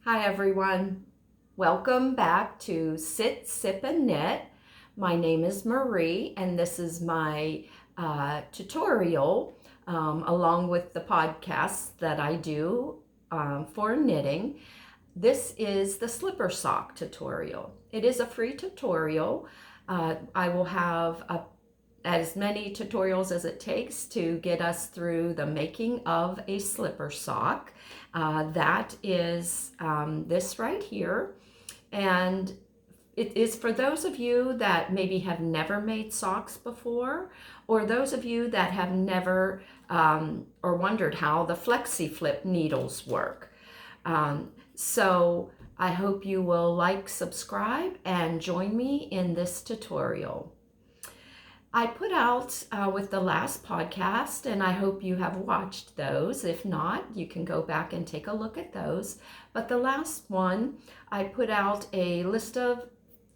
Hi everyone, welcome back to Sit, Sip and Knit. My name is Marie and this is my tutorial along with the podcasts that I do for knitting. This is the slipper sock tutorial. It is a free tutorial. I will have as many tutorials as it takes to get us through the making of a slipper sock. That is this right here. And it is for those of you that maybe have never made socks before, or those of you that have never or wondered how the Flexiflip needles work. So I hope you will like, subscribe, and join me in this tutorial. I put out with the last podcast, and I hope you have watched those. If not, you can go back and take a look at those. But the last one, I put out a list of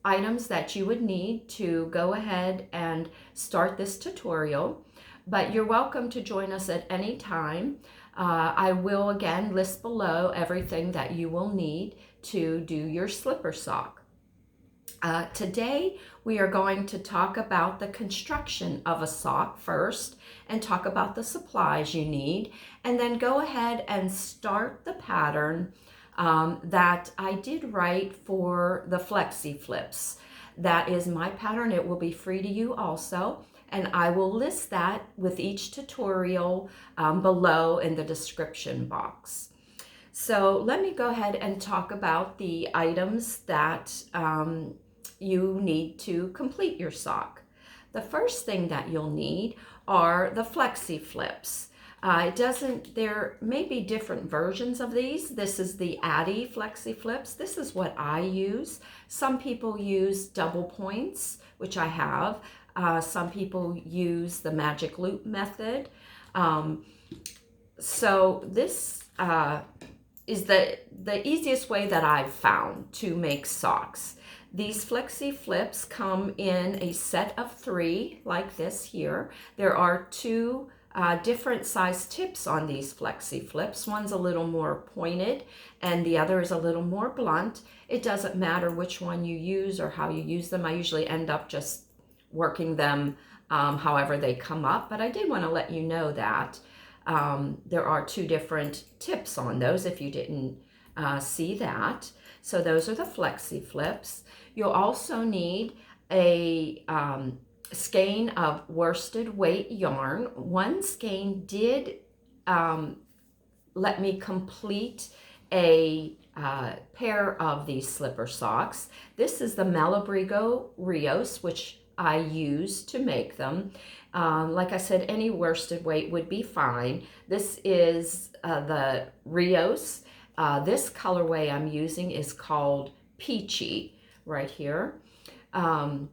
items that you would need to go ahead and start this tutorial. But you're welcome to join us at any time. I will again list below everything that you will need to do your slipper sock. Today we are going to talk about the construction of a sock first and talk about the supplies you need, and then go ahead and start the pattern that I did write for the Flexiflips. That is my pattern. It will be free to you also, and I will list that with each tutorial below in the description box. So let me go ahead and talk about the items that you need to complete your sock. The first thing that you'll need are the Flexiflips. There may be different versions of these. This is the Addi Flexiflips. This is what I use. Some people use double points, which I have. Some people use the magic loop method. So this is the easiest way that I've found to make socks. These Flexiflips come in a set of 3 like this here. There are 2 different size tips on these Flexiflips. One's a little more pointed and the other is a little more blunt. It doesn't matter which one you use or how you use them. I usually end up just working them however they come up, but I did want to let you know that there are 2 different tips on those if you didn't see that. So those are the Flexiflips. You'll also need a skein of worsted weight yarn. One skein did let me complete a pair of these slipper socks. This is the Malabrigo Rios, which I use to make them. Like I said, any worsted weight would be fine. This is the Rios. This colorway I'm using is called Peachy right here. I'll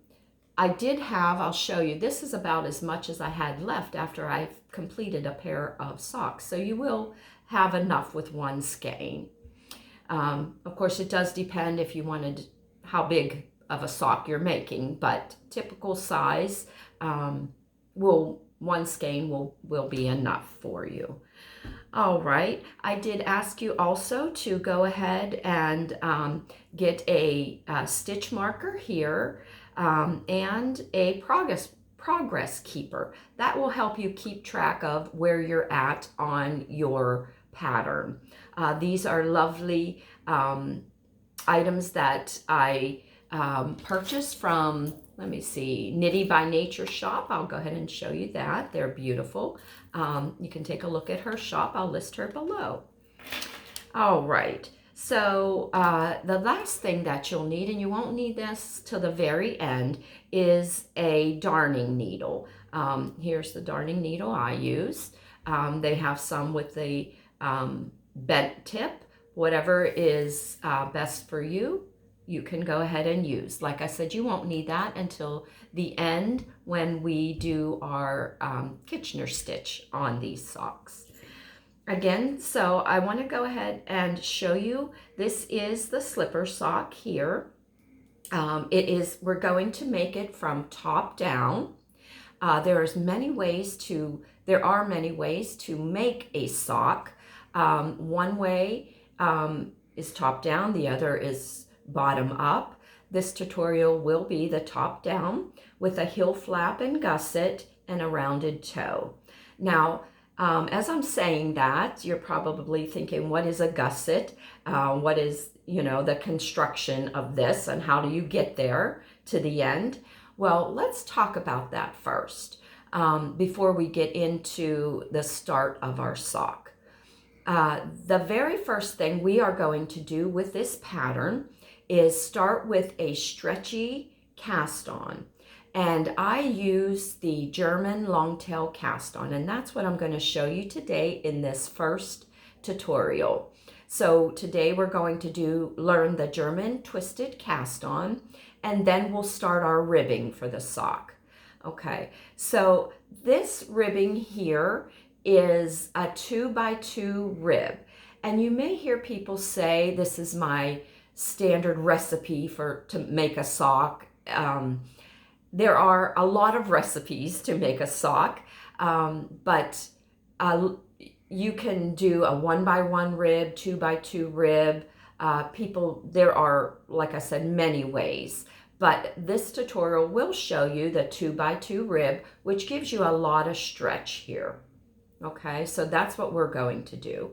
show you, this is about as much as I had left after I've completed a pair of socks. So you will have enough with one skein. Of course, it does depend if you wanted how big of a sock you're making, but typical size one skein will be enough for you. All right, I did ask you also to go ahead and get a stitch marker here and a progress keeper. That will help you keep track of where you're at on your pattern. These are lovely items that I purchased from, let me see, Knitty by Nature shop. I'll go ahead and show you that. They're beautiful. You can take a look at her shop. I'll list her below. All right. So the last thing that you'll need, and you won't need this till the very end, is a darning needle. Here's the darning needle I use. They have some with the bent tip. Whatever is best for you, you can go ahead and use. Like I said, you won't need that until the end when we do our Kitchener stitch on these socks. Again, so I want to go ahead and show you, this is the slipper sock here. We're going to make it from top down. There are many ways to make a sock. One way is top down, the other is bottom up. This tutorial will be the top down with a heel flap and gusset and a rounded toe. Now, as I'm saying that, you're probably thinking, what is a gusset? What is, the construction of this, and how do you get there to the end? Well, let's talk about that first before we get into the start of our sock. The very first thing we are going to do with this pattern is start with a stretchy cast on. And I use the German longtail cast on, and that's what I'm going to show you today in this first tutorial. So today we're going to learn the German twisted cast on, and then we'll start our ribbing for the sock. Okay, so this ribbing here is a 2x2 rib, and you may hear people say this is my standard recipe to make a sock. There are a lot of recipes to make a sock, but you can do a 1x1 rib, 2x2 rib. There are, like I said, many ways. But this tutorial will show you the 2x2 rib, which gives you a lot of stretch here. Okay, so that's what we're going to do.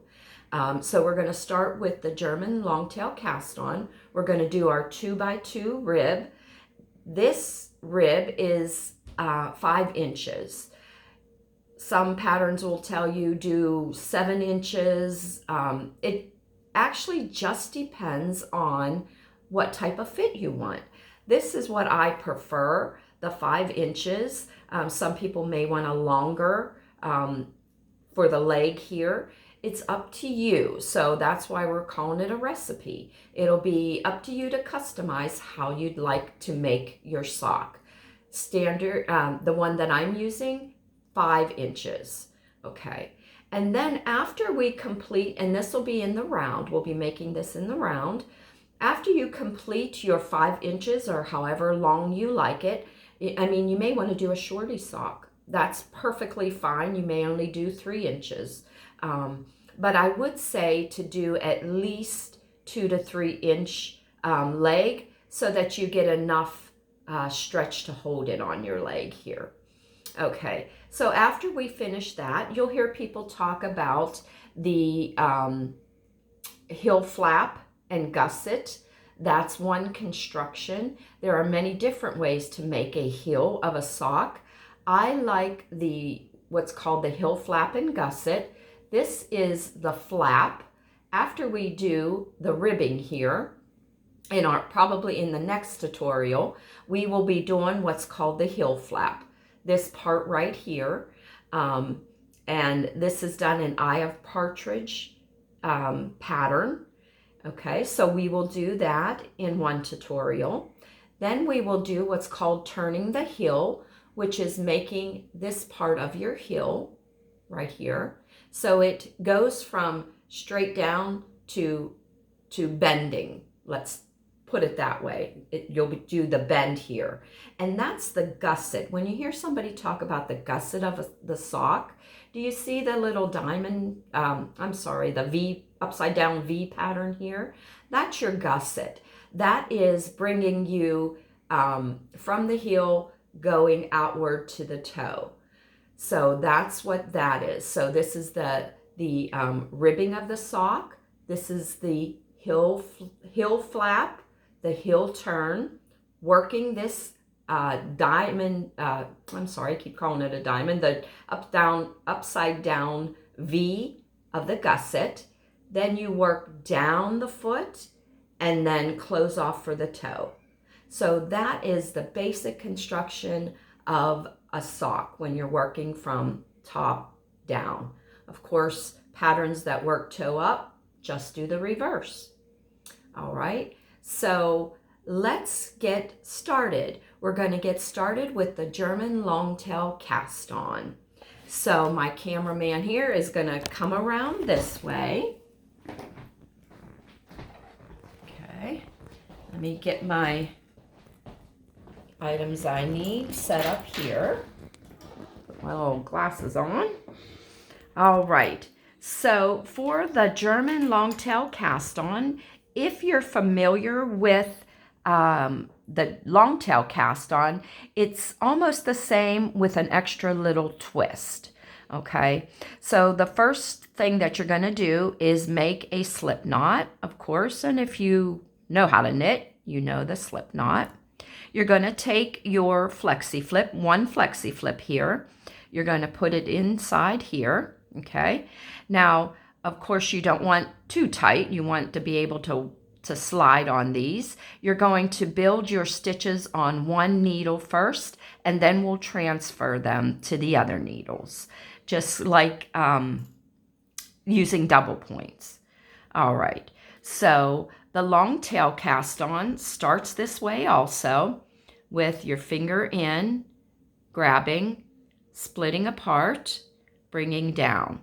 So we're going to start with the German longtail cast on. We're going to do our 2x2 rib. This rib is 5 inches. Some patterns will tell you do 7 inches. It actually just depends on what type of fit you want. This is what I prefer, the 5 inches. Some people may want a longer for the leg here. It's up to you. So that's why we're calling it a recipe. It'll be up to you to customize how you'd like to make your sock. Standard, the one that I'm using, 5 inches. Okay. And then after we complete, and this will be in the round, we'll be making this in the round. After you complete your 5 inches or however long you like it, I mean, you may want to do a shorty sock. That's perfectly fine. You may only do 3 inches. But I would say to do at least 2 to 3 inch leg so that you get enough stretch to hold it on your leg here. Okay, so after we finish that, you'll hear people talk about the heel flap and gusset. That's one construction. There are many different ways to make a heel of a sock. I like what's called the heel flap and gusset. This is the flap. After we do the ribbing here, probably in the next tutorial, we will be doing what's called the heel flap. This part right here, and this is done in Eye of Partridge pattern. Okay, so we will do that in one tutorial. Then we will do what's called turning the heel, which is making this part of your heel right here. So it goes from straight down to bending. Let's put it that way. You'll do the bend here. And that's the gusset. When you hear somebody talk about the gusset of the sock, do you see the little diamond, the V, upside down V pattern here? That's your gusset. That is bringing you from the heel going outward to the toe. So that's what that is. So this is the ribbing of the sock. This is the heel flap, the heel turn, working this diamond, I keep calling it a diamond, the upside down V of the gusset. Then you work down the foot and then close off for the toe. So that is the basic construction of a sock when you're working from top down. Of course, patterns that work toe up, just do the reverse. All right, so let's get started. We're going to get started with the German longtail cast on. So my cameraman here is going to come around this way. Okay, let me get my items I need set up here. Put my little glasses on. All right, So for the German longtail cast on, if you're familiar with the longtail cast on, it's almost the same with an extra little twist. Okay, so the first thing that you're going to do is make a slip knot, of course, and if you know how to knit, you know the slip knot. You're going to take your flexi flip, one flexi flip here. You're going to put it inside here, okay? Now, of course, you don't want too tight. You want to be able to slide on these. You're going to build your stitches on one needle first, and then we'll transfer them to the other needles, just like using double points. All right, so the long tail cast on starts this way also, with your finger in, grabbing, splitting apart, bringing down.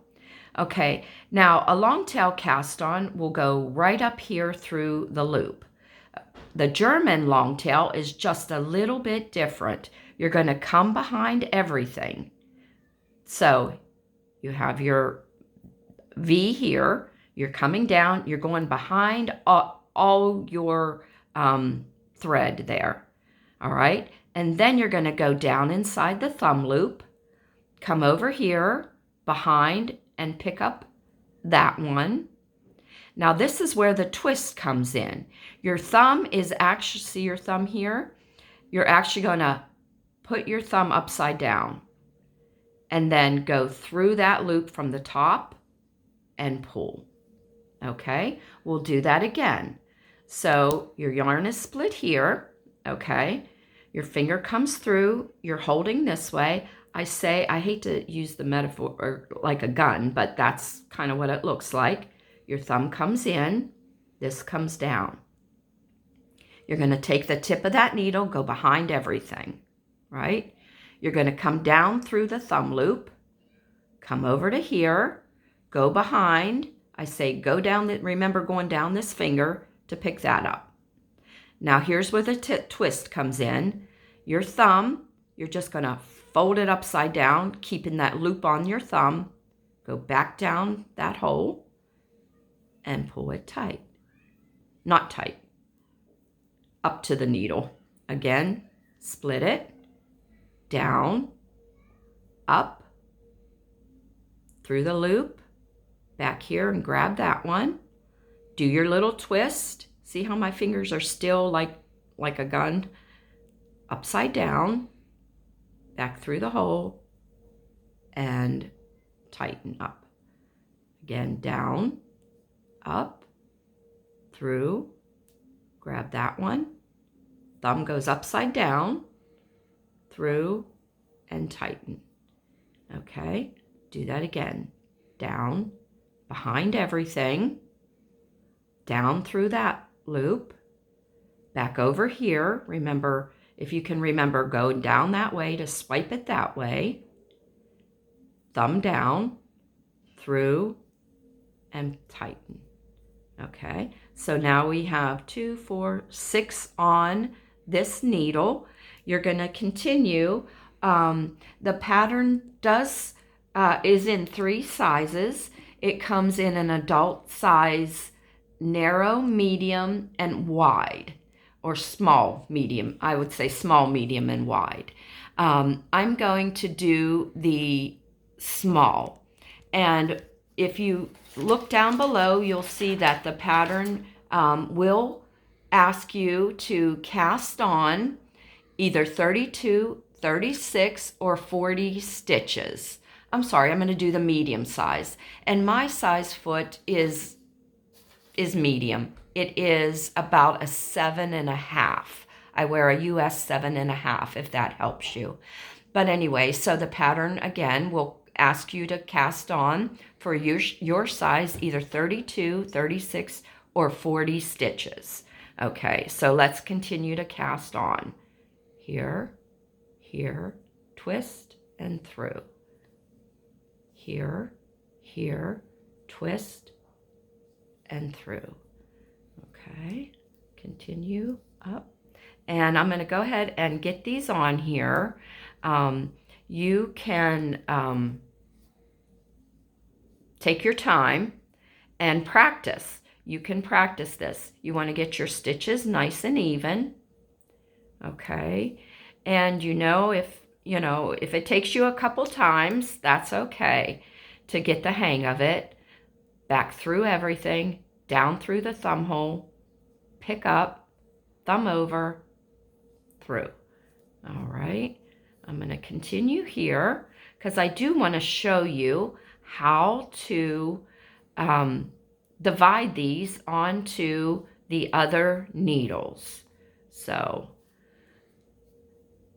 Okay, now a long tail cast on will go right up here through the loop. The German long tail is just a little bit different. You're going to come behind everything. So you have your V here, you're coming down, you're going behind all your thread there. All right, and then you're going to go down inside the thumb loop, come over here behind and pick up that one. Now this is where the twist comes in. Your thumb is actually, see your thumb here? You're actually going to put your thumb upside down and then go through that loop from the top and pull. Okay, we'll do that again. So your yarn is split here, okay? Your finger comes through, you're holding this way. I hate to use the metaphor or like a gun, but that's kind of what it looks like. Your thumb comes in, this comes down. You're going to take the tip of that needle, go behind everything, right? You're going to come down through the thumb loop, come over to here, go behind. I say go down, remember going down this finger to pick that up. Now here's where the twist comes in. Your thumb, you're just going to fold it upside down, keeping that loop on your thumb. Go back down that hole and pull it tight. Not tight. Up to the needle. Again, split it. Down. Up. Through the loop. Back here and grab that one. Do your little twist. See how my fingers are still like a gun? Upside down. Back through the hole and tighten up. Again, down, up, through, grab that one. Thumb goes upside down, through, and tighten. Okay, do that again. Down, behind everything, down through that loop, back over here. Remember, if you can remember, go down that way to swipe it that way. Thumb down, through, and tighten. Okay, so now we have 2, 4, 6 on this needle. You're going to continue. The pattern is in 3 sizes. It comes in an adult size, narrow, medium, and wide. Or small, medium. I would say small, medium, and wide. I'm going to do the small. And if you look down below, you'll see that the pattern will ask you to cast on either 32, 36, or 40 stitches. I'm sorry, I'm going to do the medium size. And my size foot is medium. It is about a 7.5. I wear a US 7.5 if that helps you. But anyway, so the pattern again will ask you to cast on for your size either 32, 36, or 40 stitches. Okay, so let's continue to cast on. Here, here, twist, and through. Here, here, twist, and through. Okay, continue up. And I'm going to go ahead and get these on here. You can take your time and practice. You can practice this. You want to get your stitches nice and even. Okay. And if it takes you a couple times, that's okay to get the hang of it. Back through everything, down through the thumb hole, pick up, thumb over, through. All right. I'm going to continue here because I do want to show you how to divide these onto the other needles. So,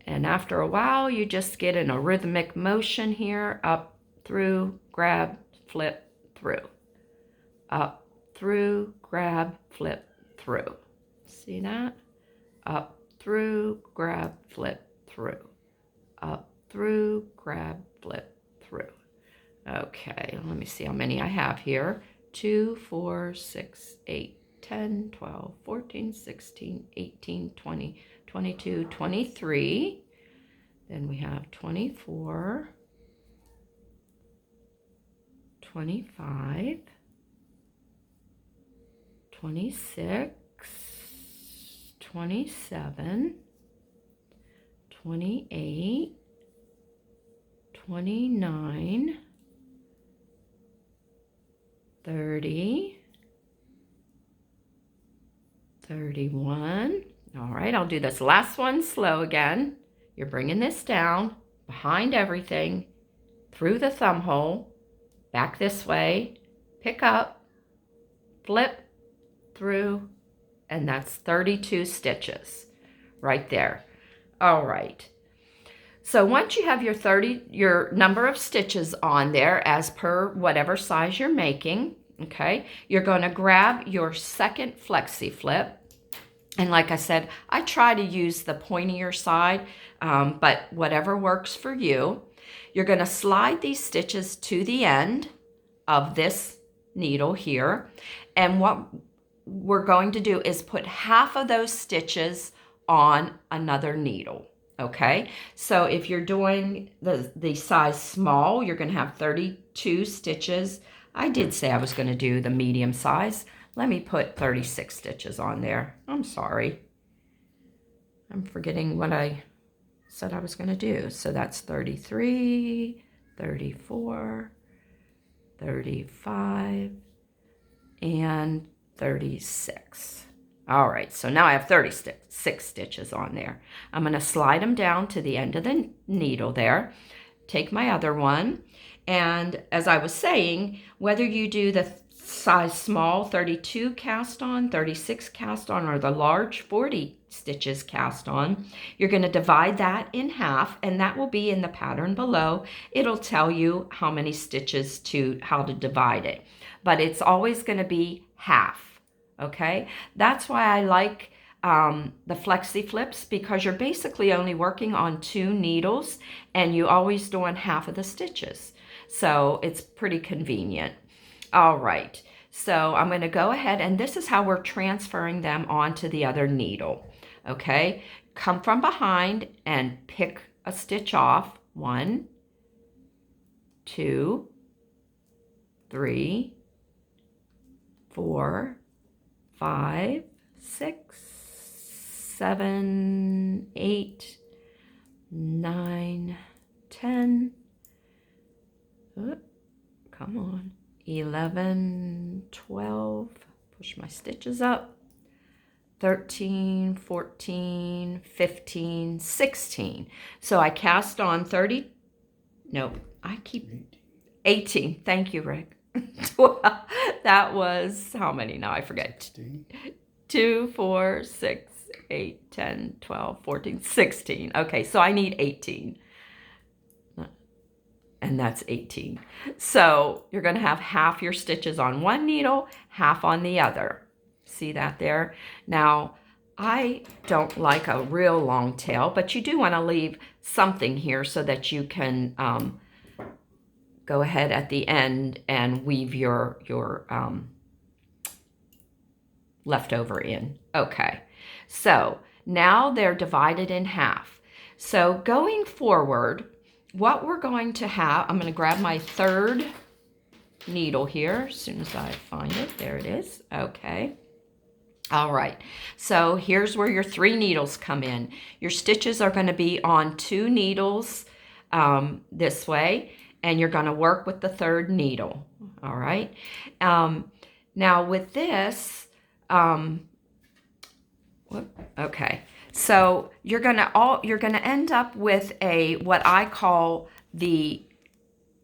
and after a while, you just get in a rhythmic motion here, up, through, grab, flip, through. Up, through, grab, flip, through. See that? Up, through, grab, flip, through. Up, through, grab, flip, through. Okay, let me see how many I have here. 2, 4, 6, 8, 10, 12, 14, 16, 18, 20, 22, 23. Then we have 24, 25, 26, 27, 28, 29, 30, 31. All right, I'll do this last one slow again. You're bringing this down behind everything, through the thumb hole, back this way, pick up, flip, through, and that's 32 stitches right there. All right. So once you have your number of stitches on there as per whatever size you're making, okay, you're going to grab your second flexi flip. And like I said, I try to use the pointier side, but whatever works for you. You're going to slide these stitches to the end of this needle here. And what we're going to do is put half of those stitches on another needle. Okay, so if you're doing the size small, you're going to have 32 stitches. I did say I was going to do the medium size. Let me put 36 stitches on there. I'm sorry. I'm forgetting what I said I was going to do. So that's 33, 34, 35, and 36. All right, so now I have 36 stitches on there. I'm going to slide them down to the end of the needle there. Take my other one. And as I was saying, whether you do the size small 32 cast on, 36 cast on, or the large 40 stitches cast on, you're going to divide that in half, and that will be in the pattern below. It'll tell you how many stitches how to divide it, but it's always going to be half. Okay, that's why I like the flexi flips, because you're basically only working on 2 needles and you always doing half of the stitches. So it's pretty convenient. All right, so I'm going to go ahead, and this is how we're transferring them onto the other needle. Okay, come from behind and pick a stitch off. 1, 2, 3, 4, 5, 6, 7, 8, 9, 10. Come on. 11, 12. Push my stitches up. 13, 14, 15, 16. So I cast on 30. Nope. I keep 18. Thank you, Rick. That was how many now? I forget. 16. 2, 4, 6, 8, 10, 12, 14, 16. Okay, so I need 18. And that's 18. So you're going to have half your stitches on one needle, half on the other. See that there? Now, I don't like a real long tail, but you do want to leave something here so that you can go ahead at the end and weave your leftover in. Okay, so now they're divided in half. So going forward, what we're going to have, I'm going to grab my third needle here as soon as I find it. There it is. Okay. All right, so here's where your 3 needles come in. Your stitches are going to be on 2 needles this way, and you're going to work with the 3rd needle. All right. Now with this, okay, so you're gonna end up with what I call the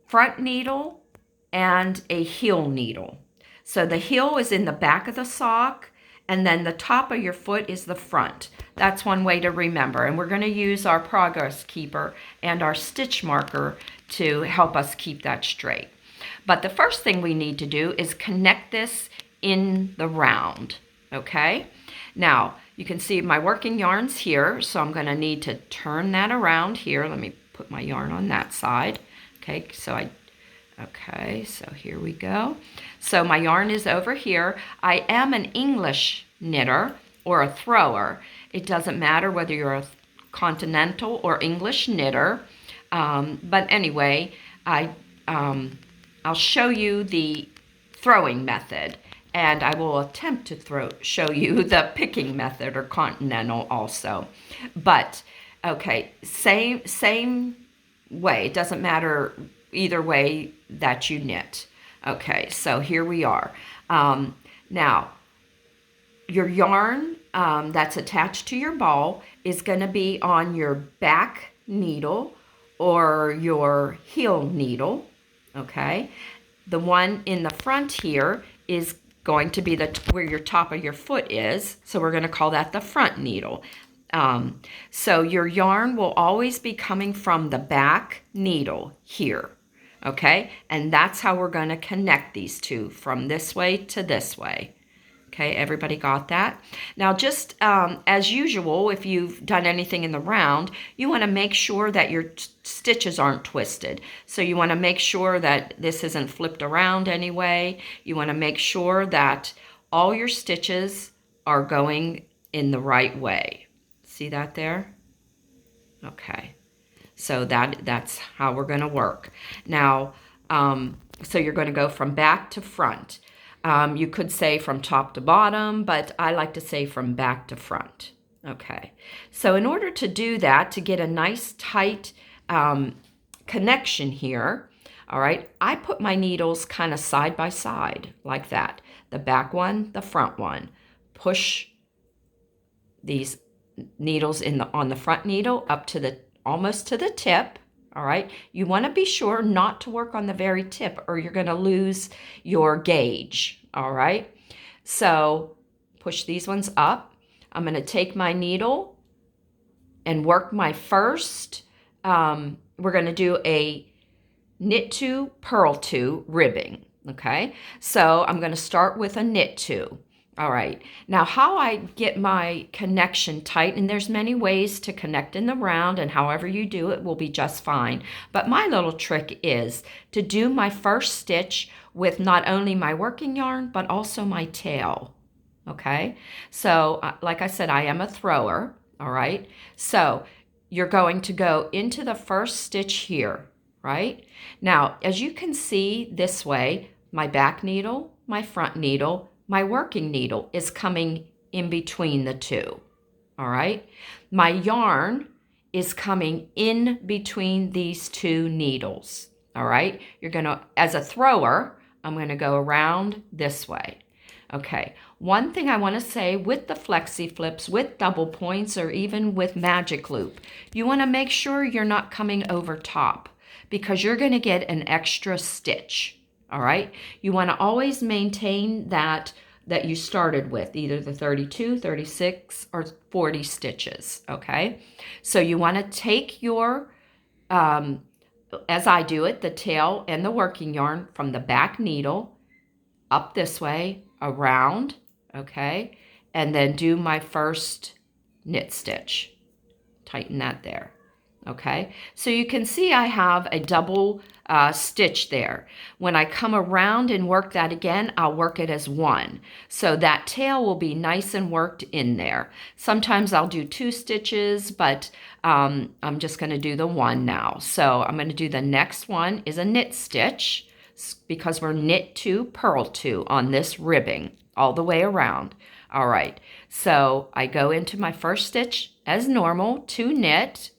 front needle and a heel needle. So the heel is in the back of the sock, and then the top of your foot is the front. That's one way to remember. And we're going to use our progress keeper and our stitch marker to help us keep that straight. But the first thing we need to do is connect this in the round, okay? Now, you can see my working yarn's here, so I'm going to need to turn that around here. Let me put my yarn on that side. Okay, so here we go. So my yarn is over here. I am an English knitter or a thrower. It doesn't matter whether you're a continental or English knitter. But anyway, I'll show you the throwing method, and I will attempt to show you the picking method or continental also. But okay, same way. It doesn't matter either way that you knit. Okay, so here we are. Now, your yarn that's attached to your ball is going to be on your back needle or your heel needle, okay? The one in the front here is going to be where your top of your foot is, so we're going to call that the front needle. So your yarn will always be coming from the back needle here. Okay, and that's how we're going to connect these two, from this way to this way. Okay, everybody got that? Now, just as usual, if you've done anything in the round, you want to make sure that your stitches aren't twisted. So you want to make sure that this isn't flipped around anyway. You want to make sure that all your stitches are going in the right way. See that there? Okay. So that's how we're going to work. Now, so you're going to go from back to front. You could say from top to bottom, but I like to say from back to front. Okay. So in order to do that, to get a nice tight connection here, all right, I put my needles kind of side by side like that. The back one, the front one. Push these needles on the front needle up to almost to the tip, all right? You want to be sure not to work on the very tip or you're going to lose your gauge, all right? So push these ones up. I'm going to take my needle and work my first, we're going to do a knit 2, purl 2 ribbing, okay? So I'm going to start with a knit 2. All right, now how I get my connection tight, and there's many ways to connect in the round, and however you do it will be just fine. But my little trick is to do my first stitch with not only my working yarn, but also my tail, okay? So like I said, I am a thrower, all right? So you're going to go into the first stitch here, right? Now, as you can see this way, my back needle, my front needle, my working needle is coming in between the two, all right? My yarn is coming in between these 2 needles, all right? You're gonna, as a thrower, I'm gonna go around this way. Okay, one thing I wanna say with the Flexiflips, with double points, or even with magic loop, you wanna make sure you're not coming over top because you're gonna get an extra stitch. All right, you want to always maintain that you started with, either the 32, 36, or 40 stitches, okay? So you want to take your, as I do it, the tail and the working yarn from the back needle up this way, around, okay? And then do my first knit stitch. Tighten that there. Okay, so you can see I have a double stitch there. When I come around and work that again, I'll work it as 1. So that tail will be nice and worked in there. Sometimes I'll do 2 stitches, but I'm just going to do the 1 now. So I'm going to do the next one is a knit stitch. because we're knit 2, purl 2 on this ribbing all the way around. All right, so I go into my first stitch as normal, 2 knit,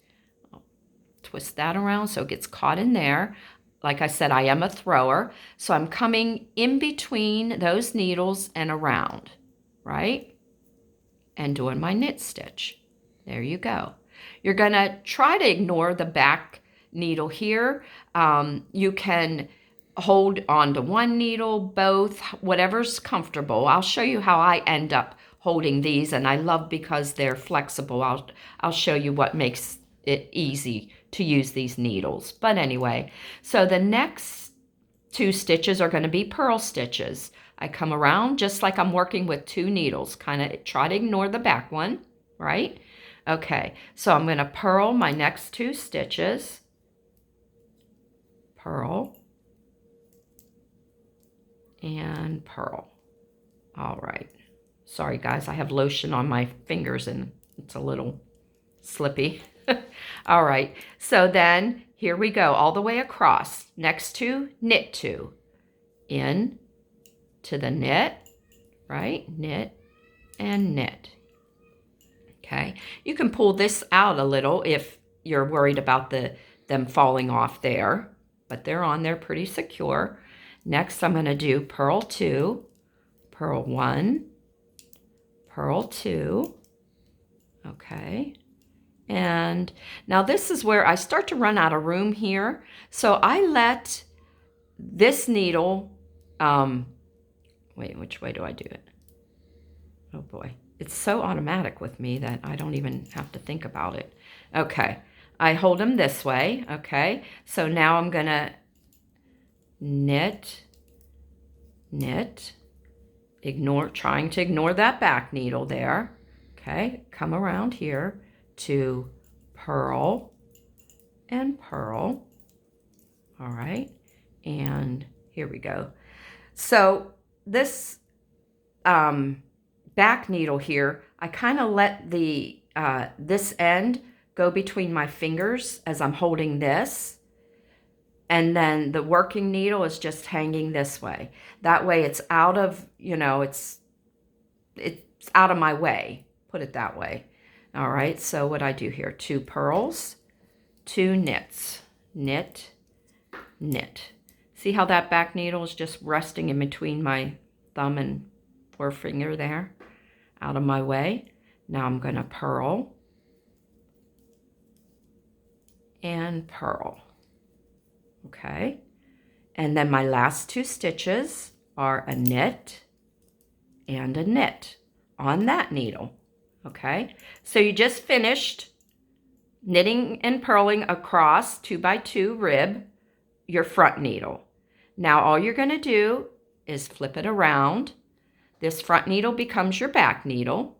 twist that around so it gets caught in there. Like I said, I am a thrower, so I'm coming in between those needles and around, right? And doing my knit stitch. There you go. You're gonna try to ignore the back needle here. You can hold on to one needle, both, whatever's comfortable. I'll show you how I end up holding these, and I love because they're flexible. I'll show you what makes it easy to use these needles. But anyway, so the next 2 stitches are going to be purl stitches. I come around just like I'm working with 2 needles, kind of try to ignore the back one, right? Okay, so I'm going to purl my next 2 stitches, purl, and purl. All right. Sorry guys, I have lotion on my fingers and it's a little slippy. All right, so then here we go all the way across. Next 2, knit 2. In to the knit, right? Knit and knit. Okay, you can pull this out a little if you're worried about them falling off there, but they're on there pretty secure. Next, I'm going to do purl 2, purl 1, purl 2, okay. And now this is where I start to run out of room here. So I let this needle, wait, which way do I do it? Oh boy, it's so automatic with me that I don't even have to think about it. Okay, I hold them this way, okay. So now I'm gonna knit, knit, trying to ignore that back needle there. Okay, come around here to purl and purl. All right, and here we go. So this back needle here, I kind of let the this end go between my fingers as I'm holding this, and then the working needle is just hanging this way. That way it's out of, it's out of my way, put it that way. All right, so what I do here, 2 purls, 2 knits, knit, knit. See how that back needle is just resting in between my thumb and forefinger there, out of my way. Now I'm going to purl and purl. Okay, and then my last 2 stitches are a knit and a knit on that needle. Okay, so you just finished knitting and purling across 2x2 rib your front needle. Now all you're going to do is flip it around. This front needle becomes your back needle,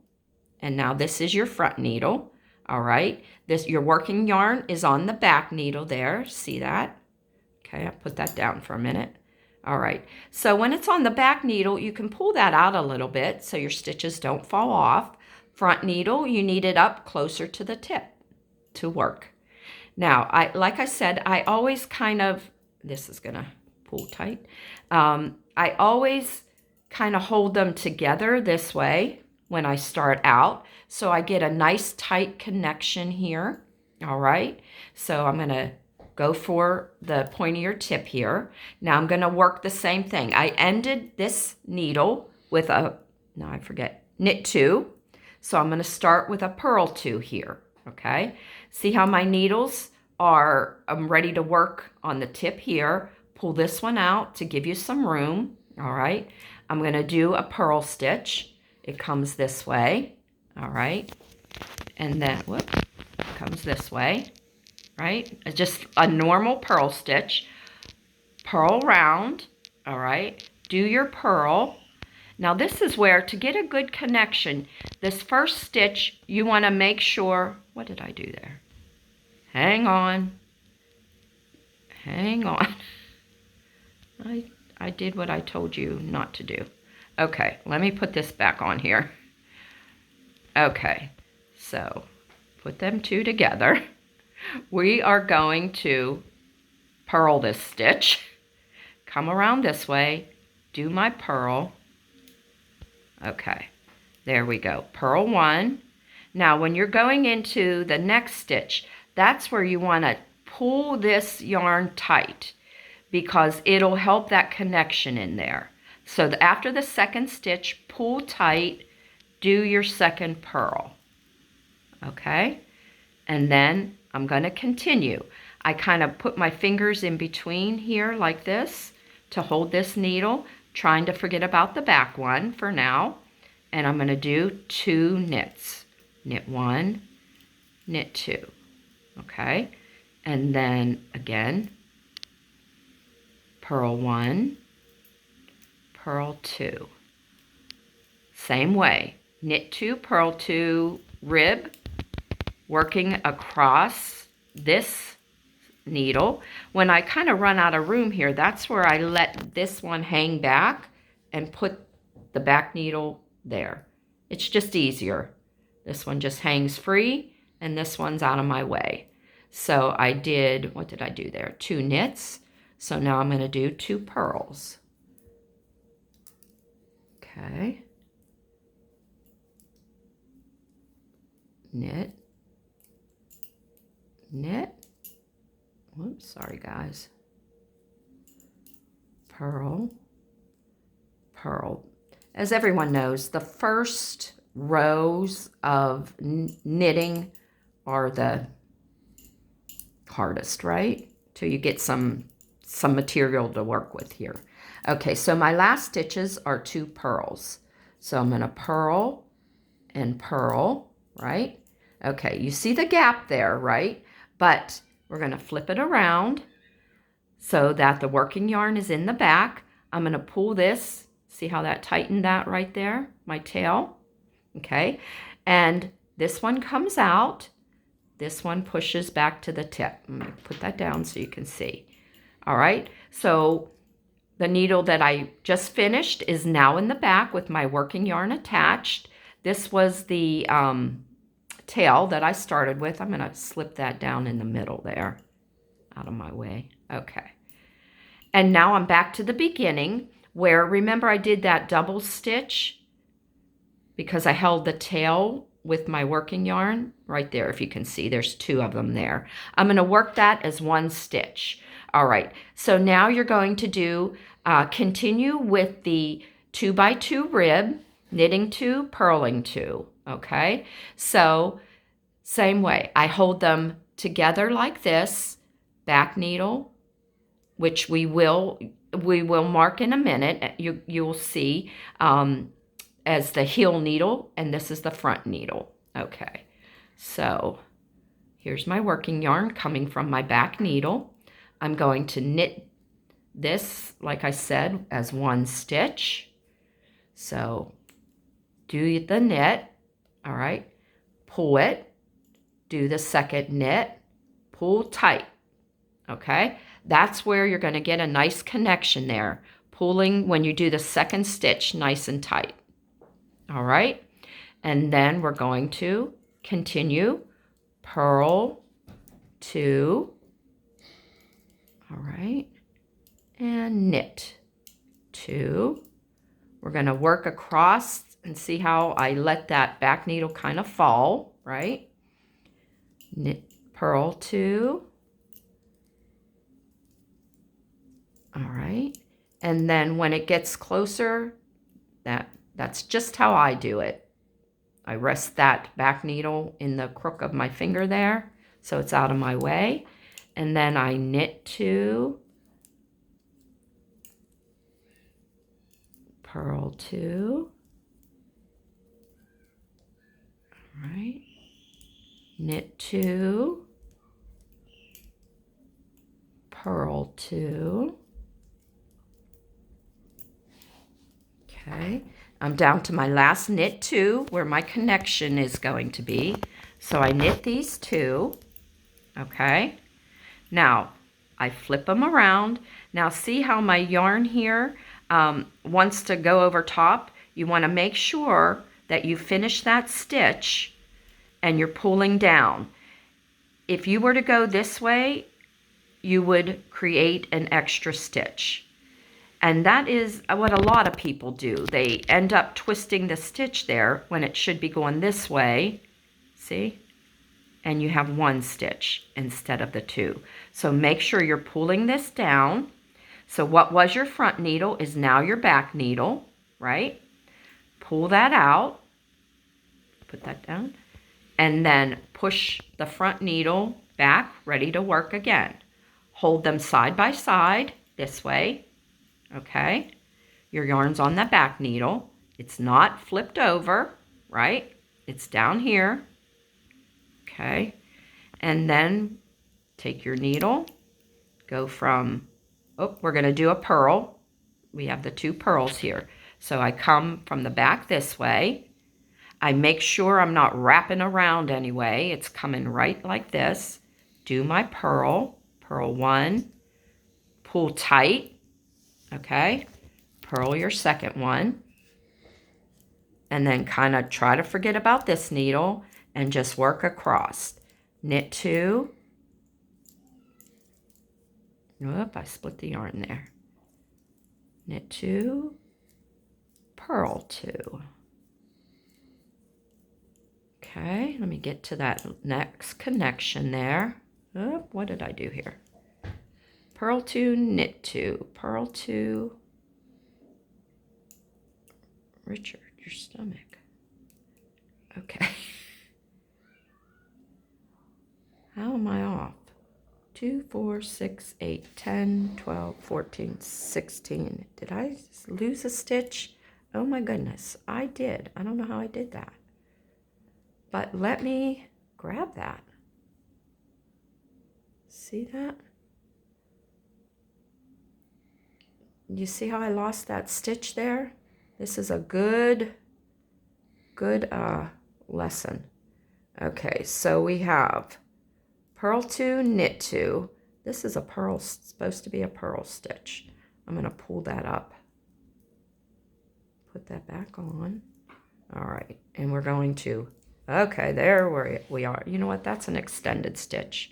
and now this is your front needle. All right, your working yarn is on the back needle there. See that? Okay, I'll put that down for a minute. All right, so when it's on the back needle, you can pull that out a little bit so your stitches don't fall off. Front needle, you need it up closer to the tip to work. Now, like I said, I always kind of, this is gonna pull tight. I always kind of hold them together this way when I start out, so I get a nice tight connection here. All right, so I'm gonna go for the pointier tip here. Now I'm gonna work the same thing. I ended this needle with knit 2. So I'm going to start with a purl 2 here, okay? See how my needles are, I'm ready to work on the tip here. Pull this one out to give you some room, all right? I'm going to do a purl stitch. It comes this way, all right? And then, whoop, it comes this way, right? It's just a normal purl stitch. Purl round, all right? Do your purl. Now this is where, to get a good connection, this first stitch, you want to make sure, what did I do there? Hang on. Hang on. I did what I told you not to do. Okay, let me put this back on here. Okay, so put them 2 together. We are going to purl this stitch. come around this way, do my purl. Okay, there we go, purl 1. Now when you're going into the next stitch, that's where you want to pull this yarn tight, because it'll help that connection in there. So after the second stitch, pull tight, do your second purl. Okay, and then I'm going to continue. I kind of put my fingers in between here like this to hold this needle, trying to forget about the back one for now. And I'm going to do 2 knits. Knit 1, knit 2. Okay, and then again, purl 1, purl 2. Same way, knit 2, purl 2, rib, working across this needle. When I kind of run out of room here, that's where I let this one hang back and put the back needle there. It's just easier. This one just hangs free and this one's out of my way. So I did, what did I do there? 2 knits. So now I'm going to do 2 purls. Okay. Knit, knit, whoops, sorry guys, purl, purl. As everyone knows, the first rows of knitting are the hardest, right? Till you get some material to work with here. Okay, so my last stitches are 2 purls. So I'm going to purl and purl, right? Okay, you see the gap there, right? But we're going to flip it around so that the working yarn is in the back. I'm going to pull this. See how that tightened that right there? My tail. Okay, and this one comes out. This one pushes back to the tip. I'm going to put that down so you can see. All right, so the needle that I just finished is now in the back with my working yarn attached. This was the tail that I started with. I'm going to slip that down in the middle there, out of my way. Okay. And now I'm back to the beginning where, remember I did that double stitch because I held the tail with my working yarn right there. If you can see, there's 2 of them there. I'm going to work that as 1 stitch. All right. So now you're going to do, continue with the 2x2 rib, knitting 2, purling 2. Okay, so same way, I hold them together like this, back needle, which we will mark in a minute. You'll see as the heel needle, and this is the front needle. Okay, so here's my working yarn coming from my back needle. I'm going to knit this, like I said, as 1 stitch. So do the knit. All right, pull it, do the second knit, pull tight. Okay, that's where you're going to get a nice connection there, pulling when you do the second stitch nice and tight. All right, and then we're going to continue, purl 2, all right, and knit 2. We're going to work across and see how I let that back needle kind of fall, right? Knit, purl 2. All right. And then when it gets closer, that's just how I do it. I rest that back needle in the crook of my finger there, so it's out of my way. And then I knit 2, purl 2. All right, knit 2, purl 2. Okay, I'm down to my last knit 2 where my connection is going to be. So I knit these 2. Okay, now I flip them around. Now see how my yarn here wants to go over top? You want to make sure that you finish that stitch and you're pulling down. If you were to go this way, you would create an extra stitch. And that is what a lot of people do. They end up twisting the stitch there when it should be going this way. See? And you have one stitch instead of the two. So make sure you're pulling this down. So what was your front needle is now your back needle, right? Pull that out. Put that down. And then push the front needle back, ready to work again. Hold them side by side this way, okay? Your yarn's on the back needle. It's not flipped over, right? It's down here, okay? And then take your needle, go from, we're gonna do a purl. We have the two purls here. So I come from the back this way. I make sure I'm not wrapping around anyway. It's coming right like this. Do my purl, purl one, pull tight, okay? Purl your second one. And then kind of try to forget about this needle and just work across. Knit two. Whoop, I split the yarn there. Knit two, purl two. Okay, let me get to that next connection there. Oh, what did I do here? Purl two, knit two, purl two. Richard, your stomach. Okay. How am I off? 2, 4, 6, 8, 10, 12, 14, 16. Did I lose a stitch? Oh my goodness, I did. I don't know how I did that. But let me grab that. See that? You see how I lost that stitch there? This is a good lesson. Okay, so we have purl two, knit two. This is a purl, supposed to be a purl stitch. I'm gonna pull that up. Put that back on. All right, and we're going to, okay, there we are. You know what, that's an extended stitch.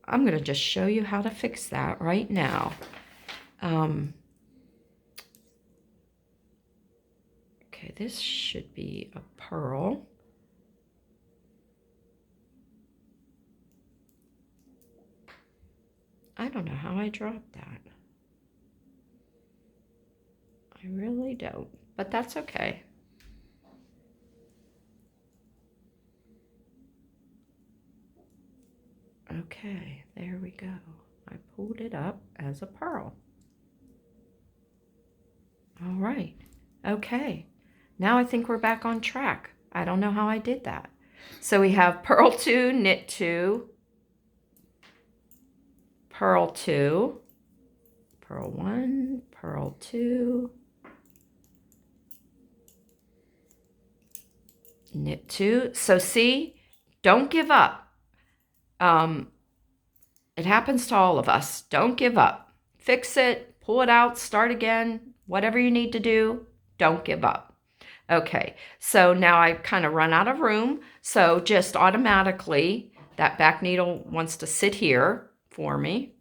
I'm gonna just show you how to fix that right now. Okay, this should be a purl. I don't know how I dropped that. I really don't, but that's okay. Okay, there we go. I pulled it up as a purl. All right, okay. Now I think we're back on track. I don't know how I did that. So we have purl two, knit two, purl two, purl one, purl two, knit two. So see, don't give up. It happens to all of us. Don't give up. Fix it, pull it out, start again, whatever you need to do, don't give up. Okay, so now I've kind of run out of room. So just automatically, that back needle wants to sit here for me,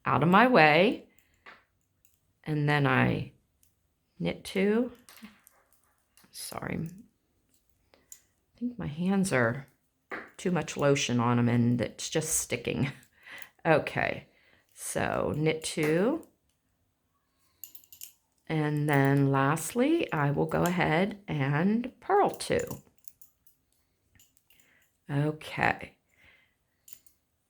out of my way. And then I knit two. Sorry, I think my hands are too much lotion on them and it's just sticking. Okay, so knit two. And then lastly, I will go ahead and purl two. Okay,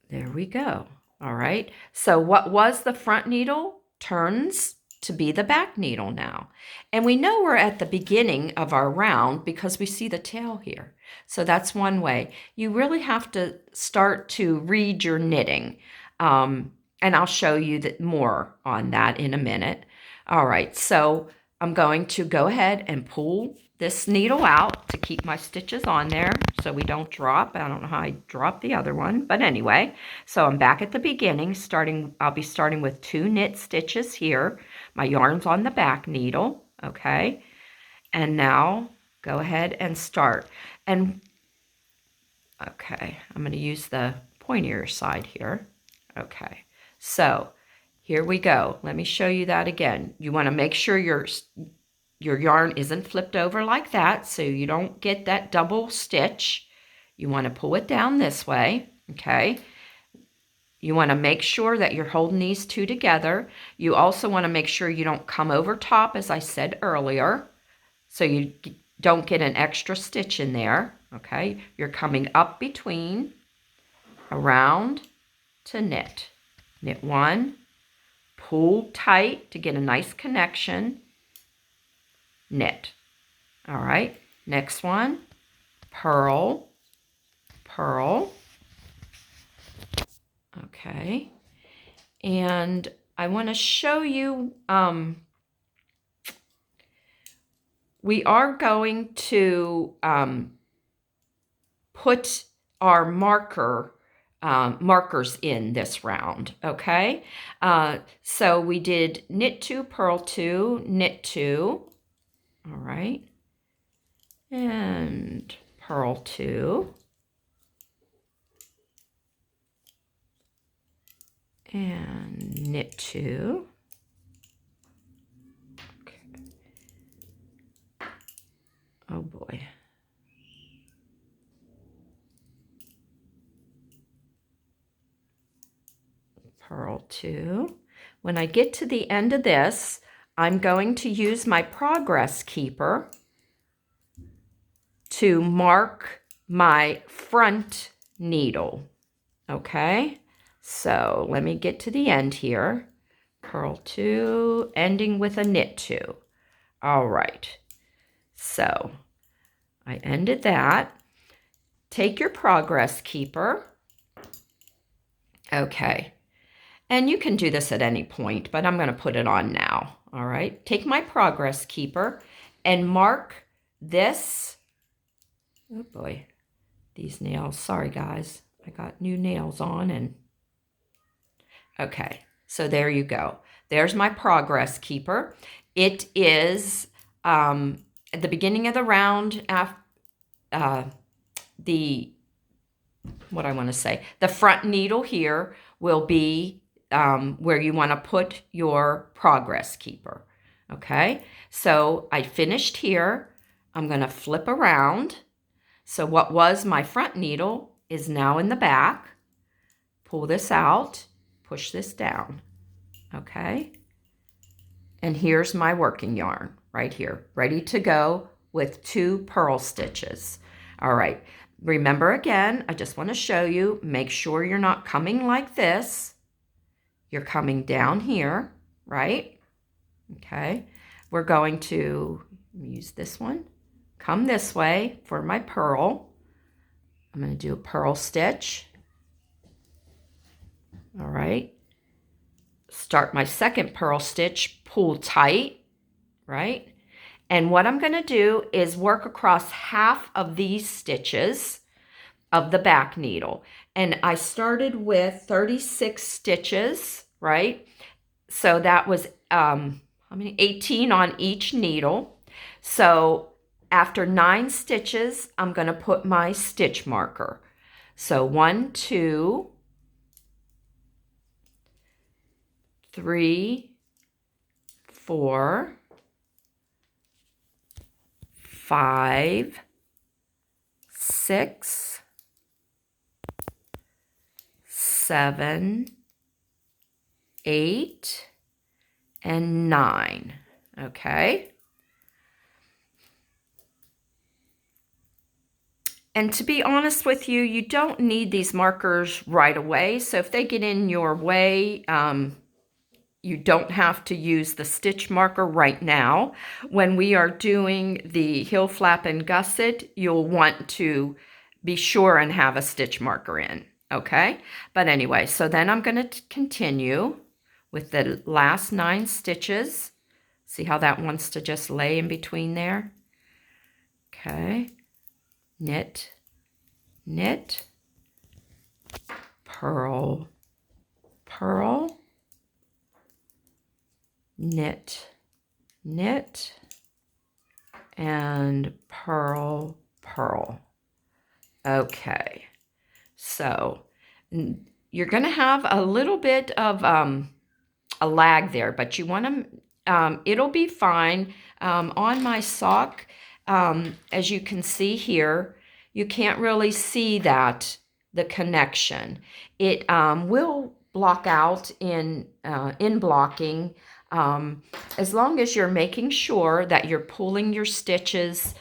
there we go. All right, so what was the front needle turns to be the back needle now. And we know we're at the beginning of our round because we see the tail here. So that's one way. You really have to start to read your knitting. And I'll show you more on that in a minute. All right, so I'm going to go ahead and pull this needle out to keep my stitches on there so we don't drop. I don't know how I dropped the other one, but anyway, so I'm back at the beginning. I'll be starting with 2 knit stitches here. My yarn's on the back needle, okay? And now go ahead and start. And okay, I'm going to use the pointier side here. Okay, so here we go. Let me show you that again. You want to make sure your yarn isn't flipped over like that so you don't get that double stitch. You want to pull it down this way, okay? You want to make sure that you're holding these two together. You also want to make sure you don't come over top, as I said earlier, so you don't get an extra stitch in there, okay? You're coming up between, around to knit. Knit one, pull tight to get a nice connection, knit. All right, next one, purl, purl. Okay, and I want to show you, we are going to put our markers in this round, okay? So we did knit 2, purl 2, knit 2, all right, and purl 2, and knit 2. Okay. Oh boy. Purl 2. When I get to the end of this, I'm going to use my progress keeper to mark my front needle, okay? So let me get to the end here. Purl 2, ending with a knit 2. All right, so I ended that. Take your progress keeper. Okay, and you can do this at any point, but I'm going to put it on now. All right, take my progress keeper and mark this. Oh boy, these nails. Sorry guys, I got new nails on and okay, so there you go. There's my progress keeper. It is at the beginning of the round, the front needle here will be where you want to put your progress keeper. Okay, so I finished here. I'm going to flip around. So what was my front needle is now in the back. Pull this out, push this down, okay? And here's my working yarn right here, ready to go with 2 purl stitches. All right, remember again, I just want to show you, make sure you're not coming like this. You're coming down here, right? Okay, we're going to use this one. Come this way for my purl. I'm going to do a purl stitch. All right. Start my second purl stitch, pull tight, right? And what I'm going to do is work across half of these stitches of the back needle. And I started with 36 stitches, right? So that was how many? 18 on each needle. So after 9 stitches, I'm going to put my stitch marker. So 1, 2, 3, 4, 5, 6, 7, 8, and 9. Okay. And to be honest with you, you don't need these markers right away. So if they get in your way, you don't have to use the stitch marker right now. When we are doing the heel flap and gusset, you'll want to be sure and have a stitch marker in, okay? But anyway, so then I'm going to continue with the last 9 stitches. See how that wants to just lay in between there? Okay. Knit, knit, purl, purl, knit, knit, and purl, purl. Okay, so you're going to have a little bit of a lag there, but you want to, it'll be fine. On my sock, as you can see here, you can't really see that, the connection. It will block out in blocking, as long as you're making sure that you're pulling your stitches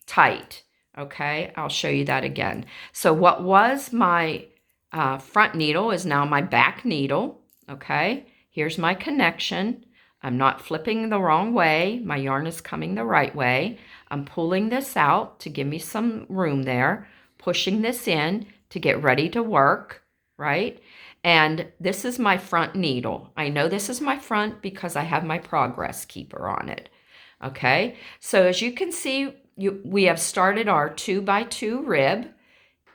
tight. Okay, I'll show you that again. So what was my front needle is now my back needle. Okay, here's my connection. I'm not flipping the wrong way. My yarn is coming the right way. I'm pulling this out to give me some room there, pushing this in to get ready to work, right? And this is my front needle. I know this is my front because I have my progress keeper on it. Okay, so as you can see, we have started our 2x2 rib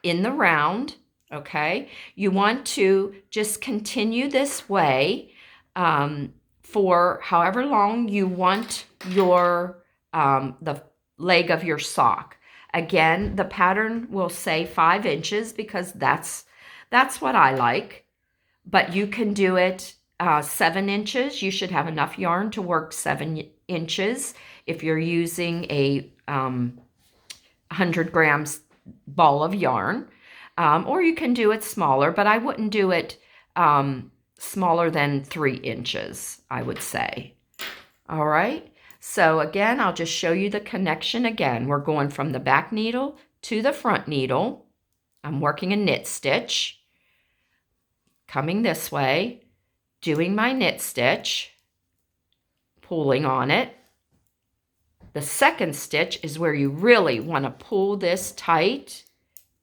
in the round. Okay, you want to just continue this way for however long you want your the leg of your sock. Again, the pattern will say 5 inches because that's what I like, but you can do it 7 inches. You should have enough yarn to work 7 inches if you're using a 100 grams ball of yarn, or you can do it smaller, but I wouldn't do it smaller than 3 inches, I would say. All right, so again, I'll just show you the connection again. We're going from the back needle to the front needle. I'm working a knit stitch, coming this way, doing my knit stitch, pulling on it. The second stitch is where you really want to pull this tight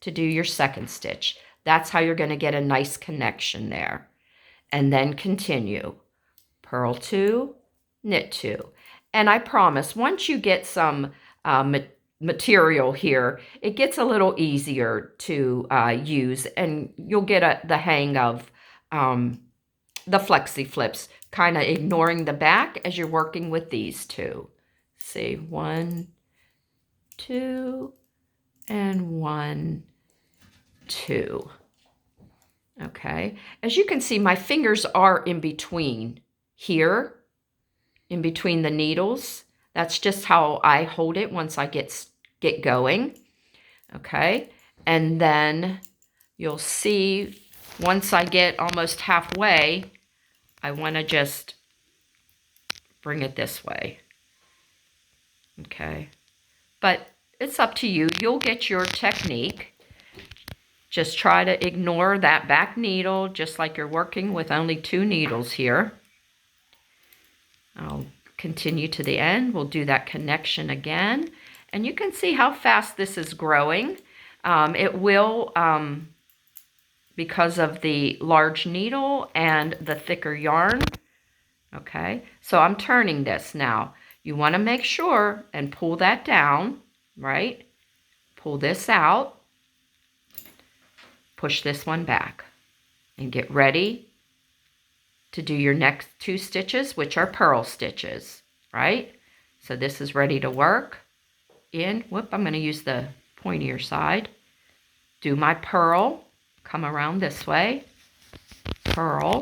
to do your second stitch. That's how you're going to get a nice connection there. And then continue. Purl 2, knit 2. And I promise, once you get some material here, it gets a little easier to use, and you'll get the hang of the Flexiflips, kind of ignoring the back as you're working with these two. See, 1, 2, and 1, 2. Okay, as you can see, my fingers are in between here, in between the needles. That's just how I hold it once I get going. Okay, and then you'll see once I get almost halfway, I want to just bring it this way. Okay, but it's up to you. You'll get your technique. Just try to ignore that back needle, just like you're working with only 2 needles here. I'll continue to the end. We'll do that connection again. And you can see how fast this is growing. It will, because of the large needle and the thicker yarn. Okay, so I'm turning this now. You want to make sure and pull that down, right? Pull this out. Push this one back. And get ready to do your next 2 stitches, which are purl stitches, right? So this is ready to work. In, whoop, I'm going to use the pointier side. Do my purl. Come around this way. Purl.